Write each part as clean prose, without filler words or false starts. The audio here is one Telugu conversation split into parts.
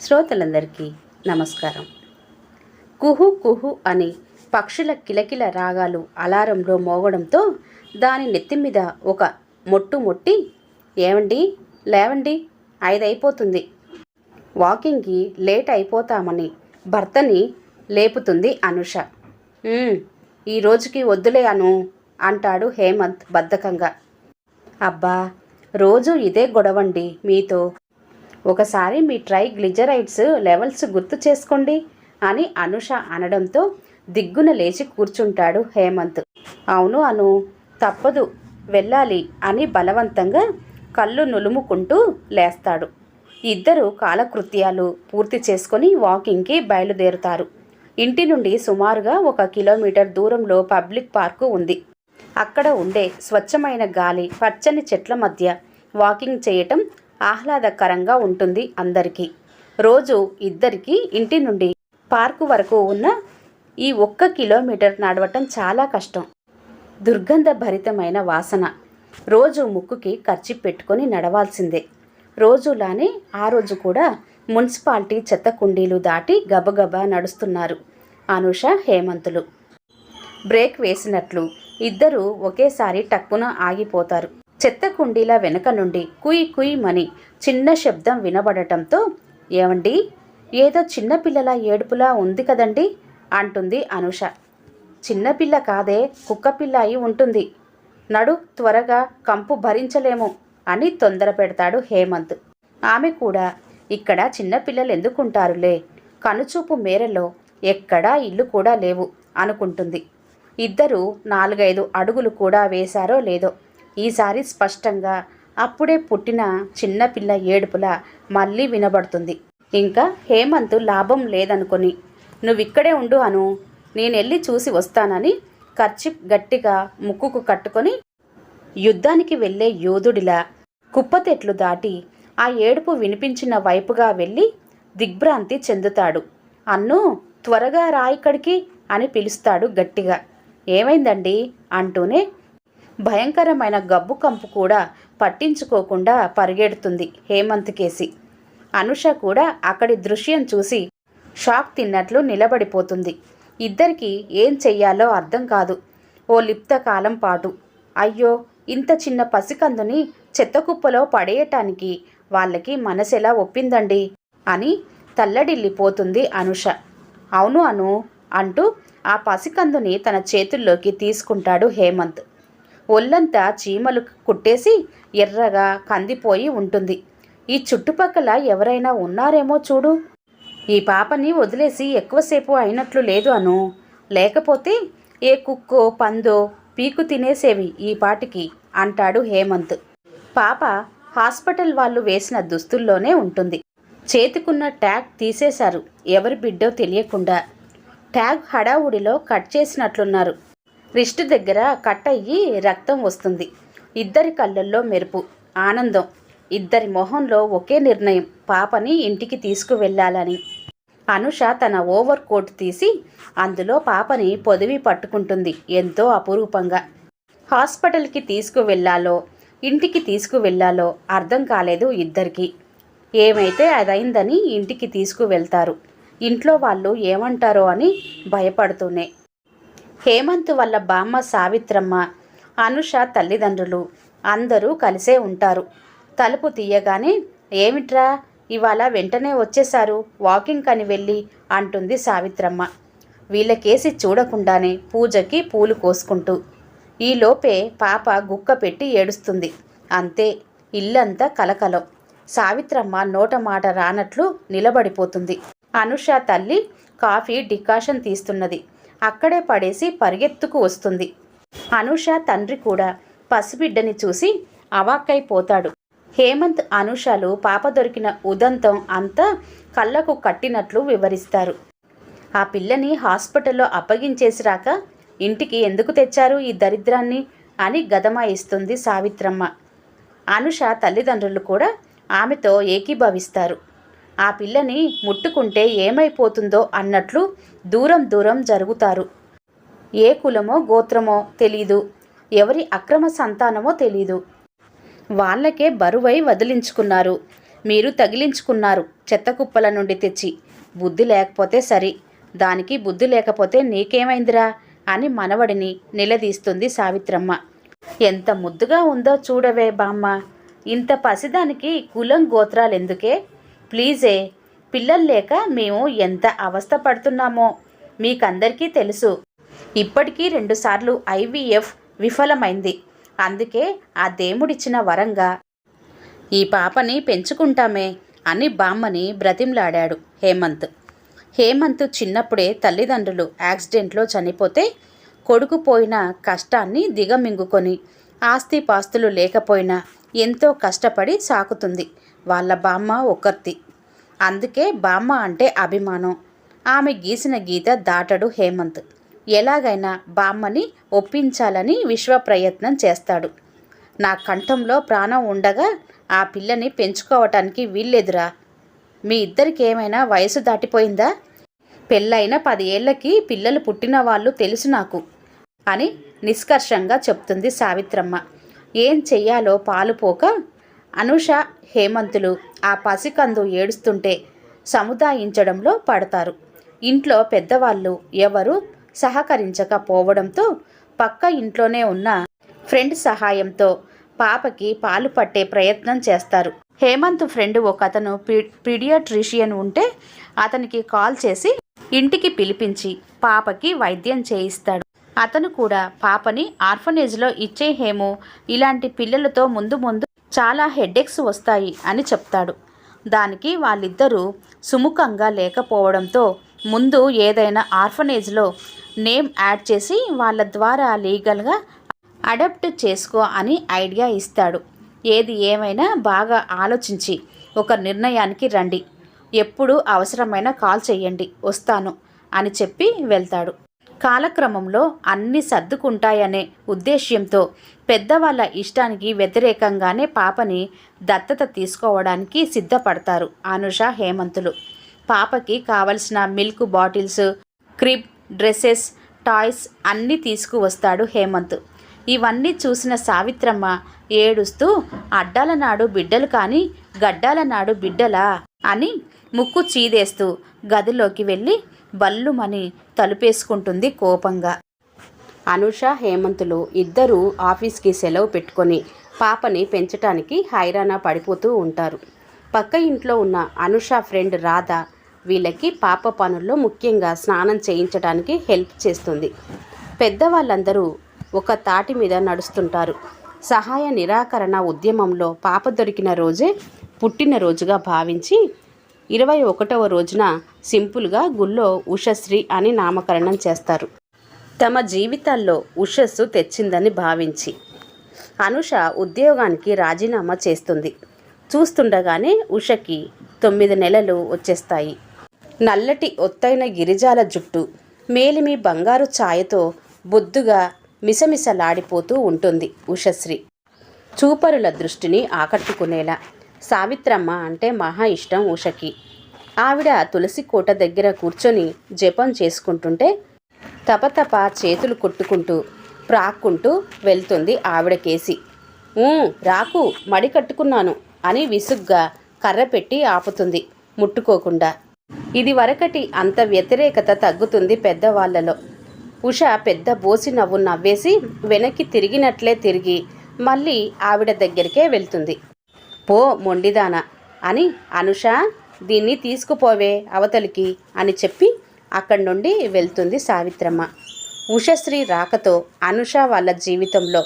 శ్రోతలందరికీ నమస్కారం. కుహు కుహు అని పక్షుల కిలకిల రాగాలు అలారంలో మోగడంతో దాని నెత్తిమీద ఒక మొట్టు మొట్టి, ఏవండి లేవండి, 5 అయిపోతుంది, వాకింగ్కి లేట్ అయిపోతామని భర్తని లేపుతుంది అనుష. ఈ రోజుకి వద్దులే అను అంటాడు హేమంత్ బద్ధకంగా. అబ్బా, రోజు ఇదే గొడవండి మీతో. ఒకసారి మీ ట్రైగ్లిజరైడ్స్ లెవెల్స్ గుర్తు చేసుకోండి అని అనుష అనడంతో దిగ్గున లేచి కూర్చుంటాడు హేమంత్. అవును అను, తప్పదు, వెళ్ళాలి అని బలవంతంగా కళ్ళు నులుముకుంటూ లేస్తాడు. ఇద్దరు కాలకృత్యాలు పూర్తి చేసుకొని వాకింగ్కి బయలుదేరుతారు. ఇంటి నుండి సుమారుగా 1 కిలోమీటర్ దూరంలో పబ్లిక్ పార్కు ఉంది. అక్కడ ఉండే స్వచ్ఛమైన గాలి, పచ్చని చెట్ల మధ్య వాకింగ్ చేయటం ఆహ్లాదకరంగా ఉంటుంది అందరికీ. రోజు ఇద్దరికి ఇంటి నుండి పార్కు వరకు ఉన్న ఈ 1 కిలోమీటర్ నడవటం చాలా కష్టం. దుర్గంధభరితమైన వాసన. రోజు ముక్కుకి కర్చీఫ్ పెట్టుకొని నడవాల్సిందే. రోజులానే ఆ రోజు కూడా మున్సిపాలిటీ చెత్త కుండీలు దాటి గబగబా నడుస్తున్నారు అనుష, హేమంతులు. బ్రేక్ వేసినట్లు ఇద్దరు ఒకేసారి టక్కున ఆగిపోతారు. చెత్త కుండీల వెనక నుండి కుయ్ కుయ్ మని చిన్న శబ్దం వినబడటంతో, ఏవండి, ఏదో చిన్నపిల్లల ఏడుపులా ఉంది కదండి అంటుంది అనుష. చిన్నపిల్ల కాదే, కుక్కపిల్ల అయి ఉంటుంది. నడు త్వరగా, కంపు భరించలేము అని తొందర పెడతాడు హేమంత్. ఆమె కూడా ఇక్కడ చిన్నపిల్లలు ఎందుకుంటారులే, కనుచూపు మేరలో ఎక్కడా ఇల్లు కూడా లేవు అనుకుంటుంది. ఇద్దరు 4-5 అడుగులు కూడా వేశారో లేదో ఈసారి స్పష్టంగా అప్పుడే పుట్టిన చిన్నపిల్ల ఏడుపులా మళ్ళీ వినబడుతుంది. ఇంకా హేమంత్ లాభం లేదనుకొని, నువ్విక్కడే ఉండు అను, నేనెళ్ళి చూసి వస్తానని కర్చీఫ్ గట్టిగా ముక్కుకు కట్టుకొని యుద్ధానికి వెళ్ళే యోధుడిలా కుప్పతెట్లు దాటి ఆ ఏడుపు వినిపించిన వైపుగా వెళ్ళి దిగ్భ్రాంతి చెందుతాడు. అన్ను, త్వరగా రా ఇక్కడికి అని పిలుస్తాడు గట్టిగా. ఏమైందండి అంటూనే భయంకరమైన గబ్బు కంపు కూడా పట్టించుకోకుండా పరిగెడుతుంది హేమంత్ కేసి. అనుష కూడా అక్కడి దృశ్యం చూసి షాక్ తిన్నట్లు నిలబడిపోతుంది. ఇద్దరికి ఏం చెయ్యాలో అర్థం కాదు ఓ లిప్త కాలం పాటు. అయ్యో, ఇంత చిన్న పసికందుని చెత్తకుప్పలో పడేయటానికి వాళ్ళకి మనసెలా ఒప్పిందండి అని తల్లడిల్లిపోతుంది అనుష. అవును అను అంటూ ఆ పసికందుని తన చేతుల్లోకి తీసుకుంటాడు హేమంత్. ఒళ్ళంతా చీమలు కుట్టేసి ఎర్రగా కందిపోయి ఉంటుంది. ఈ చుట్టుపక్కల ఎవరైనా ఉన్నారేమో చూడు. ఈ పాపని వదిలేసి ఎక్కువసేపు అయినట్లు లేదు అను, లేకపోతే ఏ కుక్కో పందో పీకు తినేసేవి ఈ పాటికి అంటాడు హేమంత్. పాప హాస్పిటల్ వాళ్ళు వేసిన దుస్తుల్లోనే ఉంటుంది. చేతికున్న ట్యాగ్ తీసేశారు, ఎవరి బిడ్డో తెలియకుండా. ట్యాగ్ హడావుడిలో కట్ చేసినట్లున్నారు. రిస్ట్ దగ్గర కట్ అయ్యి రక్తం వస్తుంది. ఇద్దరి కళ్ళల్లో మెరుపు, ఆనందం. ఇద్దరి మొహంలో ఒకే నిర్ణయం, పాపని ఇంటికి తీసుకువెళ్ళాలని. అనుష తన ఓవర్ కోట్ తీసి అందులో పాపని పొదివి పట్టుకుంటుంది ఎంతో అపురూపంగా. హాస్పిటల్కి తీసుకువెళ్ళాలో ఇంటికి తీసుకువెళ్ళాలో అర్థం కాలేదు ఇద్దరికి. ఏమైతే అదైందని ఇంటికి తీసుకువెళ్తారు. ఇంట్లో వాళ్ళు ఏమంటారో అని భయపడుతూనే. హేమంత్ వాళ్ళ బామ్మ సావిత్రమ్మ, అనుష తల్లిదండ్రులు అందరూ కలిసే ఉంటారు. తలుపు తీయగానే, ఏమిట్రా ఇవాళ వెంటనే వచ్చేశారు, వాకింగ్ అని వెళ్ళి అంటుంది సావిత్రమ్మ. వీళ్ళకేసి చూడకుండానే పూజకి పూలు కోసుకుంటూ. ఈలోపే పాప గుక్క పెట్టి ఏడుస్తుంది. అంతే, ఇల్లంతా కలకలం. సావిత్రమ్మ నోట మాట రానట్లు నిలబడిపోతుంది. అనుష తల్లి కాఫీ డికాషన్ తీస్తున్నది. అక్కడే పడేసి పరిగెత్తుకు వస్తుంది. అనుష తండ్రి కూడా పసిబిడ్డని చూసి అవాక్కైపోతాడు. హేమంత్, అనుషలు పాప దొరికిన ఉదంతం అంతా కళ్ళకు కట్టినట్లు వివరిస్తారు. ఆ పిల్లని హాస్పిటల్లో అప్పగించేసిరాక ఇంటికి ఎందుకు తెచ్చారు ఈ దరిద్రాన్ని అని గదమాయిస్తుంది సావిత్రమ్మ. అనుష తల్లిదండ్రులు కూడా ఆమెతో ఏకీభవిస్తారు. ఆ పిల్లని ముట్టుకుంటే ఏమైపోతుందో అన్నట్లు దూరం దూరం జరుగుతారు. ఏ కులమో గోత్రమో తెలీదు, ఎవరి అక్రమ సంతానమో తెలీదు. వాళ్ళకే బరువై వదిలించుకున్నారు. మీరు తగిలించుకున్నారు చెత్త కుప్పల నుండి తెచ్చి. బుద్ధి లేకపోతే సరి, దానికి బుద్ధి లేకపోతే నీకేమైందిరా అని మనవడిని నిలదీస్తుంది సావిత్రమ్మ. ఎంత ముద్దుగా ఉందో చూడవే బామ్మ, ఇంత పసిదానికి కులం గోత్రాలెందుకే? ప్లీజే, పిల్లలు లేక మేము ఎంత అవస్థ పడుతున్నామో మీకందరికీ తెలుసు. ఇప్పటికీ 2 సార్లు IVF విఫలమైంది. అందుకే ఆ దేవుడిచ్చిన వరంగా ఈ పాపని పెంచుకుంటామే అని బామ్మని బ్రతిమలాడాడు హేమంత్. హేమంత్ చిన్నప్పుడే తల్లిదండ్రులు యాక్సిడెంట్లో చనిపోతే కొడుకు పోయిన కష్టాన్ని దిగమింగుకొని ఆస్తిపాస్తులు లేకపోయినా ఎంతో కష్టపడి సాకుతుంది వాళ్ళ బామ్మ ఒక్కర్తి. అందుకే బామ్మ అంటే అభిమానం. ఆమె గీసిన గీత దాటడు హేమంత్. ఎలాగైనా బామ్మని ఒప్పించాలని విశ్వ ప్రయత్నం చేస్తాడు. నా కంఠంలో ప్రాణం ఉండగా ఆ పిల్లని పెంచుకోవటానికి వీల్లేదురా. మీ ఇద్దరికి ఏమైనా వయసు దాటిపోయిందా? పెళ్ళైన 10 ఏళ్లకి పిల్లలు పుట్టిన వాళ్ళు తెలుసు నాకు అని నిష్కర్షంగా చెప్తుంది సావిత్రమ్మ. ఏం చెయ్యాలో పాలుపోక అనుష, హేమంతులు ఆ పసికందు ఏడుస్తుంటే సముదాయించడంలో పడతారు. ఇంట్లో పెద్దవాళ్ళు ఎవరు సహకరించకపోవడంతో పక్క ఇంట్లోనే ఉన్న ఫ్రెండ్ సహాయంతో పాపకి పాలు పట్టే ప్రయత్నం చేస్తారు. హేమంత్ ఫ్రెండ్ ఒకతను పీడియాట్రిషియన్ ఉంటే అతనికి కాల్ చేసి ఇంటికి పిలిపించి పాపకి వైద్యం చేయిస్తాడు. అతను కూడా పాపని ఆర్ఫనేజ్లో ఇచ్చేహేమో, ఇలాంటి పిల్లలతో ముందు ముందు చాలా హెడేక్స్ వస్తాయి అని చెప్తాడు. దానికి వాళ్ళిద్దరూ సుముఖంగా లేకపోవడంతో ముందు ఏదైనా ఆర్ఫనేజ్లో నేమ్ యాడ్ చేసి వాళ్ళ ద్వారా లీగల్గా అడాప్ట్ చేసుకో అని ఐడియా ఇస్తాడు. ఏది ఏమైనా బాగా ఆలోచించి ఒక నిర్ణయానికి రండి. ఎప్పుడు అవసరమైన కాల్ చెయ్యండి, వస్తాను అని చెప్పి వెళ్తాడు. కాలక్రమంలో అన్నీ సర్దుకుంటాయనే ఉద్దేశ్యంతో పెద్దవాళ్ళ ఇష్టానికి వ్యతిరేకంగానే పాపని దత్తత తీసుకోవడానికి సిద్ధపడతారు అనుష, హేమంతులు. పాపకి కావలసిన milk bottles, crib, dresses, toys అన్నీ తీసుకువస్తాడు హేమంత్. ఇవన్నీ చూసిన సావిత్రమ్మ ఏడుస్తూ అడ్డాల నాడు బిడ్డలు కానీ గడ్డాల నాడు బిడ్డలా అని ముక్కు చీదేస్తూ గదిలోకి వెళ్ళి బల్లుమని తలుపేసుకుంటుంది కోపంగా. అనుష, హేమంతులు ఇద్దరూ ఆఫీస్కి సెలవు పెట్టుకొని పాపని పెంచటానికి హైరానా పడిపోతూ ఉంటారు. పక్క ఇంట్లో ఉన్న అనుష ఫ్రెండ్ రాధ వీళ్ళకి పాప పనుల్లో ముఖ్యంగా స్నానం చేయించడానికి హెల్ప్ చేస్తుంది. పెద్దవాళ్ళందరూ ఒక తాటి మీద నడుస్తుంటారు. సహాయ నిరాకరణ ఉద్యమంలో పాప దొరికిన రోజే పుట్టినరోజుగా భావించి 21వ రోజున సింపుల్గా గుళ్ళో ఉషశ్రీ అని నామకరణం చేస్తారు. తమ జీవితాల్లో ఉషస్సు తెచ్చిందని భావించి అనుష ఉద్యోగానికి రాజీనామా చేస్తుంది. చూస్తుండగానే ఉషకి 9 నెలలు వచ్చేస్తాయి. నల్లటి ఒత్తైన గిరిజాల జుట్టు మేలిమి బంగారు ఛాయతో బొద్దుగా మిసమిసలాడిపోతూ ఉంటుంది ఉషశ్రీ. చూపరుల దృష్టిని ఆకట్టుకునేలా. సావిత్రమ్మ అంటే మహా ఇష్టం ఉషకి. ఆవిడ తులసి కోట దగ్గర కూర్చొని జపం చేసుకుంటుంటే తపతప చేతులు కొట్టుకుంటూ ప్రాక్కుంటూ వెళ్తుంది ఆవిడ కేసి. రాకు, మడి కట్టుకున్నాను అని విసుగ్గా కర్ర పెట్టి ఆపుతుంది ముట్టుకోకుండా. ఇది వరకటి అంత వ్యతిరేకత తగ్గుతుంది పెద్దవాళ్లలో. ఉష పెద్ద బోసి నవ్వు నవ్వేసి వెనక్కి తిరిగినట్లే తిరిగి మళ్ళీ ఆవిడ దగ్గరికే వెళ్తుంది. పో మొండిదానా అని అనుష దీన్ని తీసుకుపోవే అవతలికి అని చెప్పి అక్కడి నుండి వెళ్తుంది సావిత్రమ్మ. ఉషశ్రీ రాకతో అనుష వాళ్ళ జీవితంలో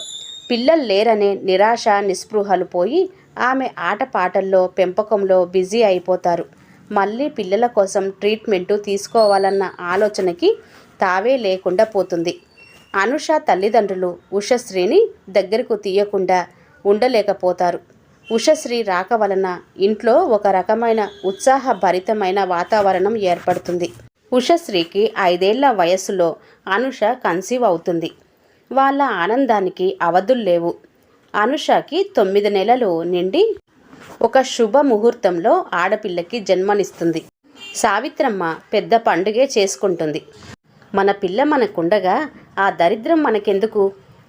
పిల్లలు లేరనే నిరాశ నిస్పృహలు పోయి ఆమె ఆటపాటల్లో పెంపకంలో బిజీ అయిపోతారు. మళ్ళీ పిల్లల కోసం ట్రీట్మెంటు తీసుకోవాలన్న ఆలోచనకి తావే లేకుండా పోతుంది. అనుష తల్లిదండ్రులు ఉషశ్రీని దగ్గరకు తీయకుండా ఉండలేకపోతారు. ఉషశ్రీ రాక వలన ఇంట్లో ఒక రకమైన ఉత్సాహభరితమైన వాతావరణం ఏర్పడుతుంది. ఉషశ్రీకి 5 ఏళ్ల వయస్సులో అనుష కన్సీవ్ అవుతుంది. వాళ్ళ ఆనందానికి అవధుల్లేవు. అనుషకి 9 నెలలు నిండి ఒక శుభముహూర్తంలో ఆడపిల్లకి జన్మనిస్తుంది. సావిత్రమ్మ పెద్ద పండుగే చేసుకుంటుంది. మన పిల్ల మనకుండగా ఆ దరిద్రం మనకెందుకు,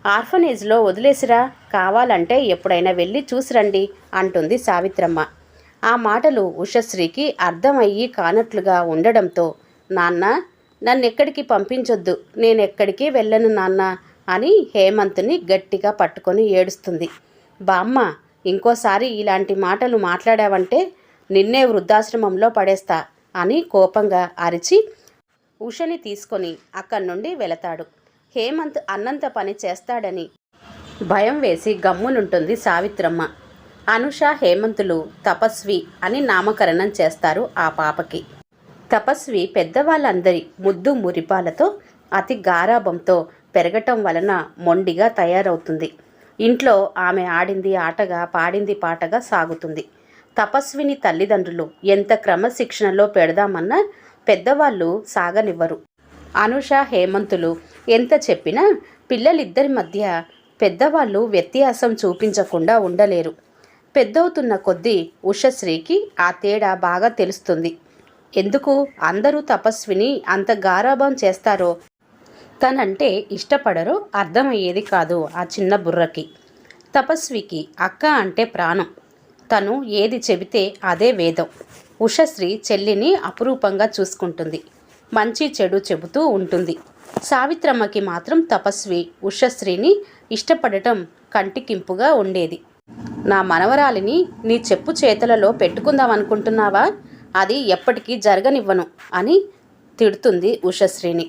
ఆర్ఫనేజ్లో వదిలేసిరా, కావాలంటే ఎప్పుడైనా వెళ్ళి చూసిరండి అంటుంది సావిత్రమ్మ. ఆ మాటలు ఉషశ్రీకి అర్థమయ్యి కానట్లుగా ఉండడంతో, నాన్న, నన్నెక్కడికి పంపించొద్దు, నేనెక్కడికి వెళ్ళను నాన్న అని హేమంత్ని గట్టిగా పట్టుకొని ఏడుస్తుంది. బామ్మ, ఇంకోసారి ఇలాంటి మాటలు మాట్లాడావంటే నిన్నే వృద్ధాశ్రమంలో పడేస్తా అని కోపంగా అరిచి ఉషని తీసుకొని అక్కడి నుండి వెళతాడు. హేమంత్ అన్నంత పని చేస్తాడని భయం వేసి గమ్మునుంటుంది సావిత్రమ్మ. అనుష, హేమంతులు తపస్వి అని నామకరణం చేస్తారు ఆ పాపకి. తపస్వి పెద్దవాళ్ళందరి ముద్దు మురిపాలతో అతి గారాభంతో పెరగటం వలన మొండిగా తయారవుతుంది. ఇంట్లో ఆమె ఆడింది ఆటగా, పాడింది పాటగా సాగుతుంది. తపస్విని తల్లిదండ్రులు ఎంత క్రమశిక్షణలో పెడదామన్నా పెద్దవాళ్ళు సాగనివ్వరు. అనుష, హేమంతులు ఎంత చెప్పినా పిల్లలిద్దరి మధ్య పెద్దవాళ్ళు వ్యత్యాసం చూపించకుండా ఉండలేరు. పెద్దవుతున్న కొద్దీ ఉషశ్రీకి ఆ తేడా బాగా తెలుస్తుంది. ఎందుకు అందరూ తపస్విని అంత గారాబం చేస్తారో, తనంటే ఇష్టపడరో అర్థమయ్యేది కాదు ఆ చిన్న బుర్రకి. తపస్వికి అక్క అంటే ప్రాణం. తను ఏది చెబితే అదే వేదం. ఉషశ్రీ చెల్లిని అపురూపంగా చూసుకుంటుంది. మంచి చెడు చెబుతూ ఉంటుంది. సావిత్రమ్మకి మాత్రం తపస్వి ఉషశ్రీని ఇష్టపడటం కంటికింపుగా ఉండేది. నా మనవరాలిని నీ చెప్పు చేతులలో పెట్టుకుందామనుకుంటున్నావా? అది ఎప్పటికీ జరగనివ్వను అని తిడుతుంది ఉషశ్రీని.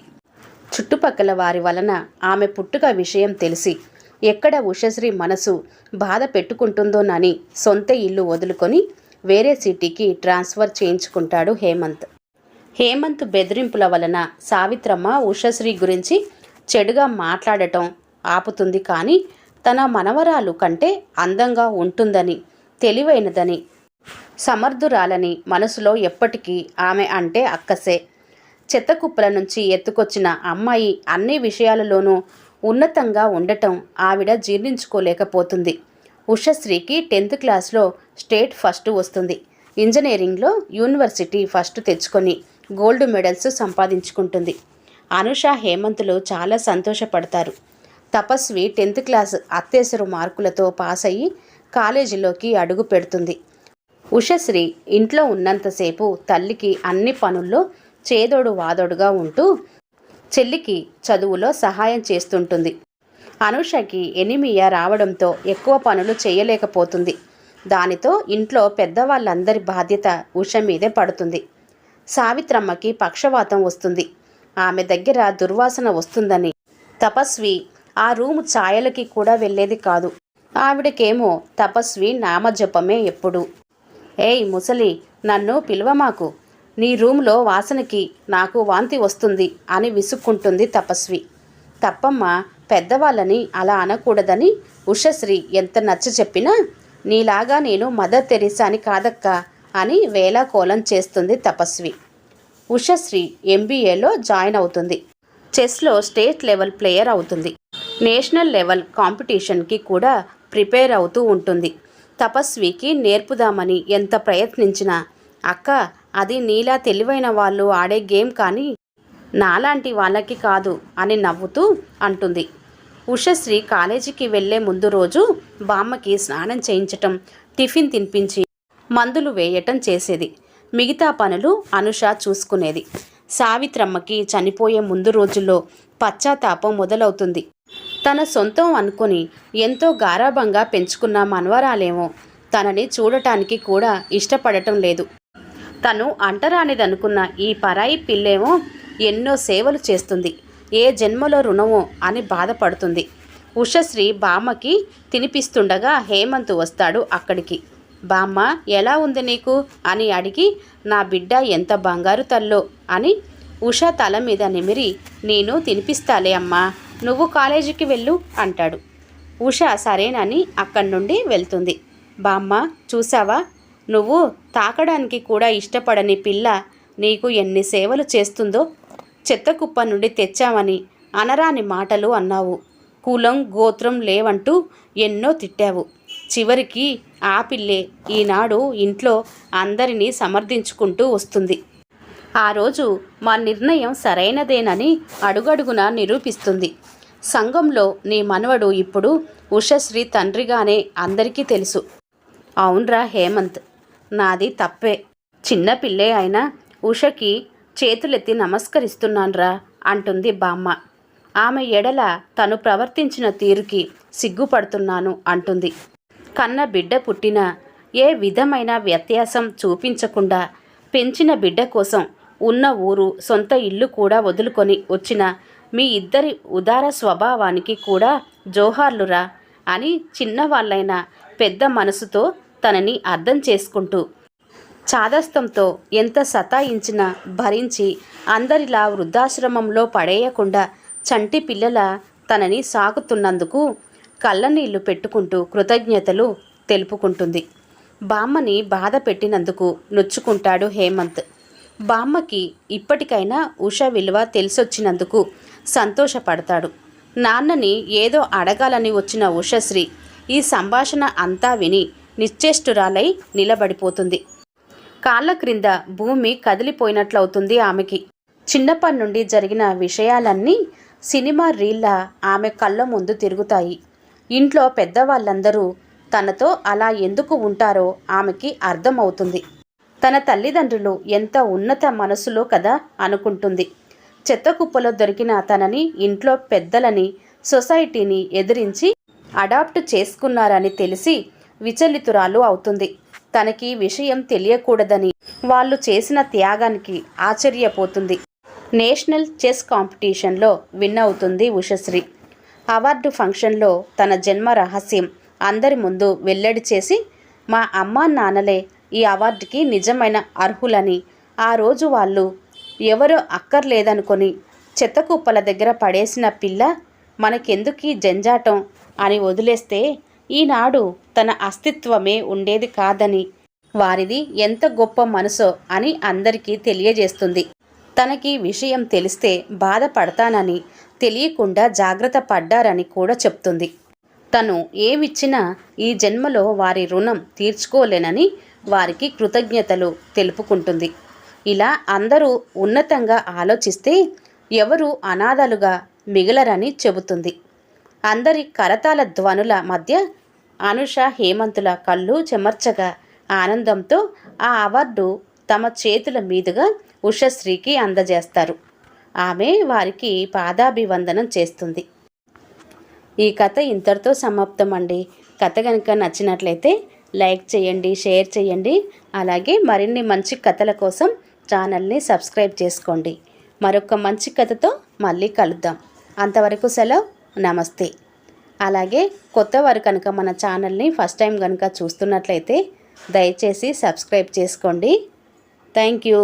చుట్టుపక్కల వారి వలన ఆమె పుట్టుక విషయం తెలిసి ఎక్కడ ఉషశ్రీ మనసు బాధ పెట్టుకుంటుందోనని సొంత ఇల్లు వదులుకొని వేరే సిటీకి ట్రాన్స్ఫర్ చేయించుకుంటాడు హేమంత్. హేమంత్ బెదిరింపుల వలన సావిత్రమ్మ ఉషశ్రీ గురించి చెడుగా మాట్లాడటం ఆపుతుంది. కానీ తన మనవరాలు కంటే అందంగా ఉంటుందని, తెలివైనదని, సమర్థురాలని మనసులో ఎప్పటికీ ఆమె అంటే అక్కసే. చెత్తకుప్పల నుంచి ఎత్తుకొచ్చిన అమ్మాయి అన్ని విషయాలలోనూ ఉన్నతంగా ఉండటం ఆవిడ జీర్ణించుకోలేకపోతుంది. ఉషశ్రీకి 10th క్లాస్లో స్టేట్ ఫస్ట్ వస్తుంది. ఇంజనీరింగ్లో యూనివర్సిటీ ఫస్ట్ తెచ్చుకొని గోల్డ్ మెడల్స్ సంపాదించుకుంటుంది. అనుష, హేమంతులు చాలా సంతోషపడతారు. తపస్వి 10th క్లాస్ అత్యవసర మార్కులతో పాస్ అయ్యి కాలేజీలోకి అడుగు పెడుతుంది. ఉషశ్రీ ఇంట్లో ఉన్నంతసేపు తల్లికి అన్ని పనుల్లో చేదోడు వాదోడుగా ఉంటూ చెల్లికి చదువులో సహాయం చేస్తుంటుంది. అనుషకి ఎనిమియా రావడంతో ఎక్కువ పనులు చేయలేకపోతుంది. దానితో ఇంట్లో పెద్దవాళ్ళందరి బాధ్యత ఉష మీదే పడుతుంది. సావిత్రమ్మకి పక్షవాతం వస్తుంది. ఆమె దగ్గర దుర్వాసన వస్తుందని తపస్వి ఆ రూము ఛాయలకి కూడా వెళ్ళేది కాదు. ఆవిడకేమో తపస్వి నామజపమే ఎప్పుడు. ఏయ్ ముసలి, నన్ను పిలవమాకు, నీ రూమ్లో వాసనకి నాకు వాంతి వస్తుంది అని విసుక్కుంటుంది తపస్వి. తప్పమ్మ, పెద్దవాళ్ళని అలా అనకూడదని ఉషశ్రీ ఎంత నచ్చ చెప్పినా నీలాగా నేను మదర్ తెరీసాని కాదక్క అని వేళాకోళం చేస్తుంది తపస్వి. ఉషశ్రీ MBAలో జాయిన్ అవుతుంది. చెస్లో స్టేట్ లెవెల్ ప్లేయర్ అవుతుంది. నేషనల్ లెవెల్ కాంపిటీషన్కి కూడా ప్రిపేర్ అవుతూ ఉంటుంది. తపస్వికి నేర్పుదామని ఎంత ప్రయత్నించినా, అక్క, అది నీలా తెలివైన వాళ్ళు ఆడే గేమ్ కానీ నాలాంటి వాళ్ళకి కాదు అని నవ్వుతూ అంటుంది. ఉషశ్రీ కాలేజీకి వెళ్లే ముందు రోజు బామ్మకి స్నానం చేయించటం, టిఫిన్ తినిపించి మందులు వేయటం చేసేది. మిగతా పనులు అనుష చూసుకునేది. సావిత్రమ్మకి చనిపోయే ముందు రోజుల్లో పశ్చాత్తాపం మొదలవుతుంది. తన సొంతం అనుకుని ఎంతో గారాబంగా పెంచుకున్న మనవరాలేమో తనని చూడటానికి కూడా ఇష్టపడటం లేదు. తను అంటరానిదనుకున్న ఈ పరాయి పిల్లేమో ఎన్నో సేవలు చేస్తుంది. ఏ జన్మలో రుణమో అని బాధపడుతుంది. ఉషశ్రీ బామ్మకి తినిపిస్తుండగా హేమంత్ వస్తాడు అక్కడికి. బామ్మ, ఎలా ఉంది నీకు అని అడిగి, నా బిడ్డ ఎంత బంగారు తల్లో అని ఉష తల మీద నిమిరి, నేను తినిపిస్తాలే అమ్మా, నువ్వు కాలేజీకి వెళ్ళు అంటాడు. ఉష సరేనని అక్కడి నుండి వెళ్తుంది. బామ్మ, చూసావా, నువ్వు తాకడానికి కూడా ఇష్టపడని పిల్ల నీకు ఎన్ని సేవలు చేస్తుందో. చెత్తకుప్ప నుండి తెచ్చావని అనరాని మాటలు అన్నావు. కులం గోత్రం లేవంటూ ఎన్నో తిట్టావు. చివరికి ఆ పిల్లే ఈనాడు ఇంట్లో అందరినీ సమర్థించుకుంటూ వస్తుంది. ఆ రోజు మా నిర్ణయం సరైనదేనని అడుగడుగునా నిరూపిస్తుంది. సంఘంలో నీ మనవడు ఇప్పుడు ఉషశ్రీ తండ్రిగానే అందరికీ తెలుసు. అవునరా హేమంత్, నాది తప్పే. చిన్న పిల్లే అయినా ఉషకి చేతులెత్తి నమస్కరిస్తున్నాన్రా అంటుంది బామ్మ. ఆమె ఎడల తను ప్రవర్తించిన తీరుకి సిగ్గుపడుతున్నాను అంటుంది. కన్న బిడ్డ పుట్టిన ఏ విధమైన వ్యత్యాసం చూపించకుండా పెంచిన బిడ్డ కోసం ఉన్న ఊరు సొంత ఇల్లు కూడా వదులుకొని వచ్చిన మీ ఇద్దరి ఉదార స్వభావానికి కూడా జోహార్లురా అని చిన్నవాళ్ళైన పెద్ద మనసుతో తనని అర్థం చేసుకుంటూ చాదస్తంతో ఎంత సతాయించినా భరించి అందరిలా వృద్ధాశ్రమంలో పడేయకుండా చంటి పిల్లల తనని సాకుతున్నందుకు కళ్ళనీళ్లు పెట్టుకుంటూ కృతజ్ఞతలు తెలుపుకుంటుంది. బామ్మని బాధ పెట్టినందుకు నొచ్చుకుంటాడు హేమంత్. బామ్మకి ఇప్పటికైనా ఉష విలువ తెలిసొచ్చినందుకు సంతోషపడతాడు. నాన్నని ఏదో అడగాలని వచ్చిన ఉషశ్రీ ఈ సంభాషణ అంతా విని నిశ్చేష్టురాలై నిలబడిపోతుంది. కాళ్ళ క్రింద భూమి కదిలిపోయినట్లవుతుంది ఆమెకి. చిన్నప్పటి నుండి జరిగిన విషయాలన్నీ సినిమా రీల్లా ఆమె కళ్ళ ముందు తిరుగుతాయి. ఇంట్లో పెద్దవాళ్ళందరూ తనతో అలా ఎందుకు ఉంటారో ఆమెకి అర్థమవుతుంది. తన తల్లిదండ్రులు ఎంత ఉన్నత మనసులో కదా అనుకుంటుంది. చెత్త కుప్పలో దొరికిన తనని ఇంట్లో పెద్దలని సొసైటీని ఎదిరించి అడాప్ట్ చేసుకున్నారని తెలిసి విచలితురాలు అవుతుంది. తనకి విషయం తెలియకూడదని వాళ్ళు చేసిన త్యాగానికి ఆశ్చర్యపోతుంది. నేషనల్ చెస్ కాంపిటీషన్లో విన్ అవుతుంది ఉషశ్రీ. అవార్డు ఫంక్షన్లో తన జన్మ రహస్యం అందరి ముందు వెల్లడి చేసి మా అమ్మా నాన్నలే ఈ అవార్డుకి నిజమైన అర్హులని, ఆ రోజు వాళ్ళు ఎవరో అక్కర్లేదనుకొని చెత్తకుప్పల దగ్గర పడేసిన పిల్ల మనకెందుకీ జంజాటం అని వదిలేస్తే ఈనాడు తన అస్తిత్వమే ఉండేది కాదని, వారిది ఎంత గొప్ప మనసో అని అందరికీ తెలియజేస్తుంది. తనకి విషయం తెలిస్తే బాధపడతానని తెలియకుండా జాగ్రత్త పడ్డారని కూడా చెప్తుంది. తను ఏమిచ్చినా ఈ జన్మలో వారి రుణం తీర్చుకోలేనని వారికి కృతజ్ఞతలు తెలుపుకుంటుంది. ఇలా అందరూ ఉన్నతంగా ఆలోచిస్తే ఎవరు అనాథలుగా మిగలరని చెబుతుంది. అందరి కరతాళ ధ్వనుల మధ్య అనుష హేమంతుల కళ్ళు చెమర్చగా ఆనందంతో ఆ అవార్డు తమ చేతుల మీదుగా ఉషశ్రీకి అందజేస్తారు. ఆమె వారికి పాదాభివందనం చేస్తుంది. ఈ కథ ఇంతటితో సమాప్తం అండి. కథ కనుక నచ్చినట్లయితే లైక్ చేయండి, షేర్ చేయండి. అలాగే మరిన్ని మంచి కథల కోసం ఛానల్ని సబ్స్క్రైబ్ చేసుకోండి. మరొక మంచి కథతో మళ్ళీ కలుద్దాం. అంతవరకు సెలవు, నమస్తే. అలాగే కొత్త వారు కనుక మన ఛానల్ని ఫస్ట్ టైం కనుక చూస్తున్నట్లయితే దయచేసి సబ్స్క్రైబ్ చేసుకోండి. Thank you.